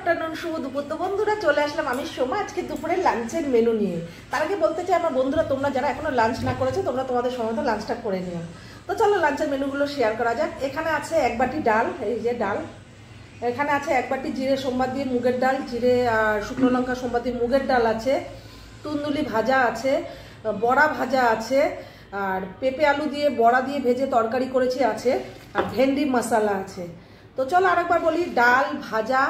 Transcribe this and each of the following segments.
Afternoon, শুভ দুপুর। তো বন্ধুরা চলে আসলাম আমি সোমা আজকে দুপুরের লাঞ্চের মেনু নিয়ে। তার আগে বলতে চাই আমার বন্ধুরা, তোমরা যারা এখনো লাঞ্চ না করেছো তোমরা তোমাদের সময় তো লাঞ্চটা করে নিও। তো চলো লাঞ্চের মেনুগুলো শেয়ার করা যাক। এখানে আছে এক বাটি ডাল, এই যে ডাল। এখানে আছে এক বাটি জিরে সোমবার দিয়ে মুগের ডাল, জিরে আর শুকনো লঙ্কা সোমবার দিয়ে মুগের ডাল আছে, তুন্দুলি ভাজা আছে, বড়া ভাজা আছে, আর পেঁপে আলু দিয়ে বড়া দিয়ে ভেজে তরকারি করেছি আছে, আর ভেন্ডি মশলা আছে। তো চলো আরেকবার বলি, ডাল ভাজা,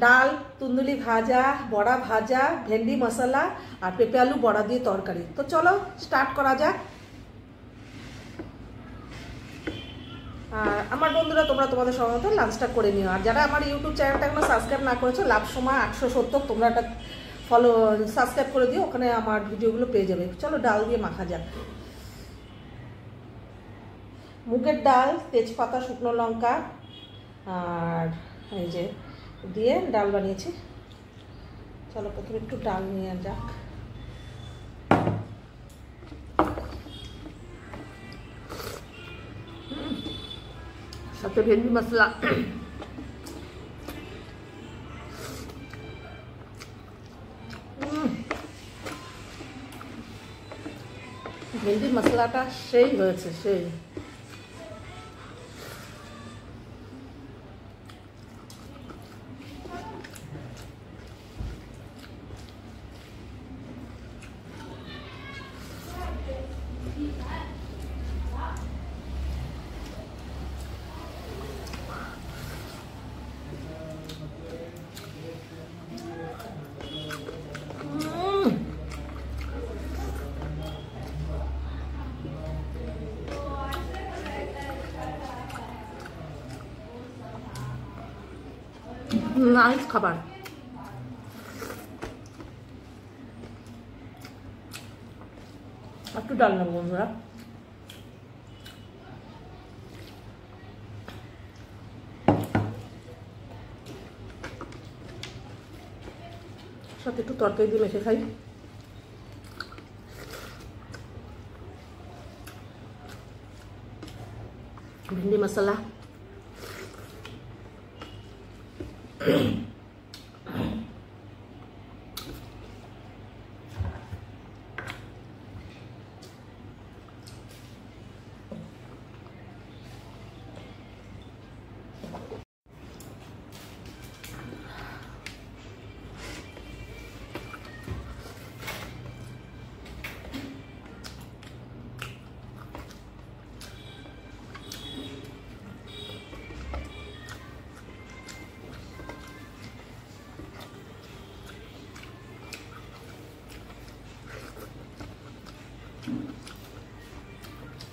ডাল, তুন্দুলি ভাজা, বড়া ভাজা, ভেন্ডি মশলা আর পেঁপে আলু বড়া দিয়ে তরকারি। তো চলো স্টার্ট করা যাক। আর আমার বন্ধুরা তোমরা তোমাদের সময় মতো লাঞ্চটা করে নিও। আর যারা আমার ইউটিউব চ্যানেলটা এখনো সাবস্ক্রাইব না করেছো, লাভ সময় 870, তোমরা একটা সাবস্ক্রাইব করে দিও, ওখানে আমার ভিডিওগুলো পেয়ে যাবে। চলো ডাল দিয়ে মাখা যাক। মুগের ডাল, তেজপাতা, শুকনো লঙ্কা আর এই যে দিয়ে ডাল বানিয়েছি। চলো প্রথমে একটু ডাল নিয়ে যাক। সাথে ভেন্ডি মশলা, ভেন্ডি মশলাটা সেই হয়েছে, সেই। নাইস খাবার। একটু ডাল নেবো বন্ধুরা। সাথে একটু তরকারি দিয়ে মেখে খাই। ভেন্ডি মশলা,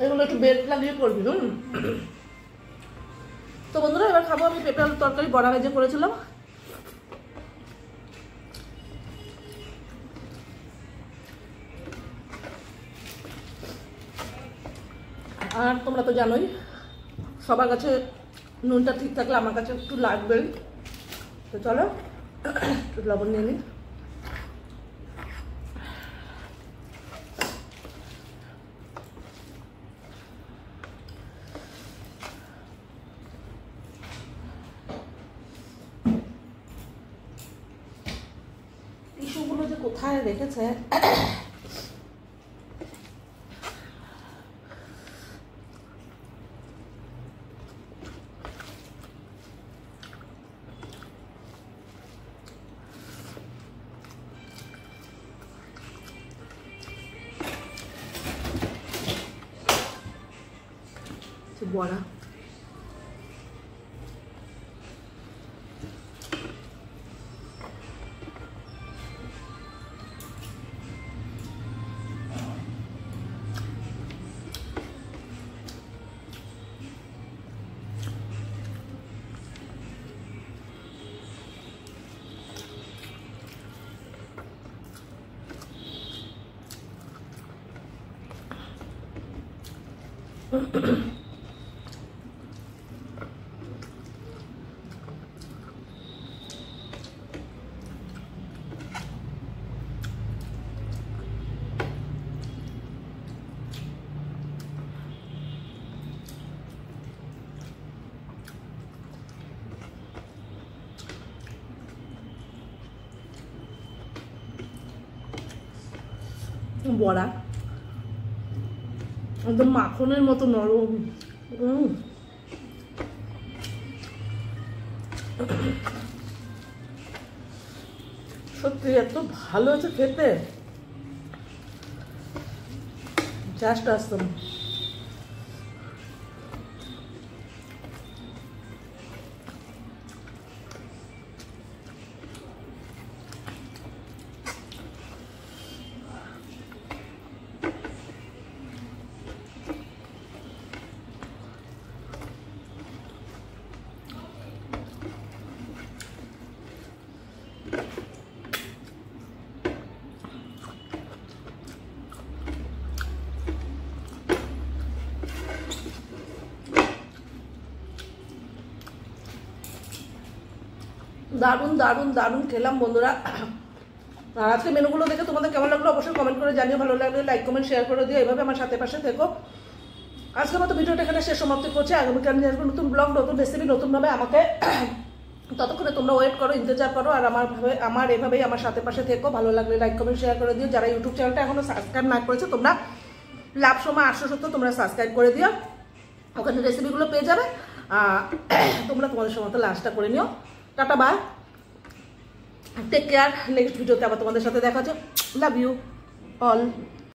এগুলো একটু বেড লাগিয়ে করবি। তো বন্ধুরা এবার খাবো আমি পেঁপে আলুর তরকারি, বড়া ভেজে করেছিলাম। আর তোমরা তো জানোই সবার কাছে নুনটা ঠিক থাকলে আমার কাছে একটু লাগবেই। তো চলো একটু লবণ নিয়ে নিই। টিস্যুগুলো যে কোথায় রেখেছে, বড়া বড়া একদম মাখনের মতো নরম। সত্যি এত ভালো হয়েছে খেতে, জাস্ট আসতাম। দারুণ দারুণ দারুণ খেলাম বন্ধুরা। আর আজকে মেনুগুলো দেখে তোমাদের কেমন লাগলো অবশ্যই কমেন্ট করে জানিও, ভালো লাগলে লাইক কমেন্ট শেয়ার করে দিও, এইভাবে আমার সাথে পাশে থেকো। আজকের মতো ভিডিওটা এখানে শেষ সমাপ্তি করছি। আগামীকাল নিয়ে আসবো নতুন ব্লগ, নতুন রেসিপি, নতুনভাবে। আমাকে ততক্ষণে তোমরা ওয়েট করো, ইন্তজার করো, আর আমার এভাবেই আমার সাথে পাশে থেকো। ভালো লাগলে লাইক কমেন্ট শেয়ার করে দিও। যারা ইউটিউব চ্যানেলটা এখনো সাবস্ক্রাইব না করেছো তোমরা লাভ সময় 870 তোমরা সাবস্ক্রাইব করে দিও, ওখানে রেসিপিগুলো পেয়ে যাবে। তোমরা তোমাদের সময় লাঞ্চটা করে নিও। Tata bye, take care. Next ভিডিওতে আবার তোমাদের সাথে দেখা হচ্ছে। Love you all.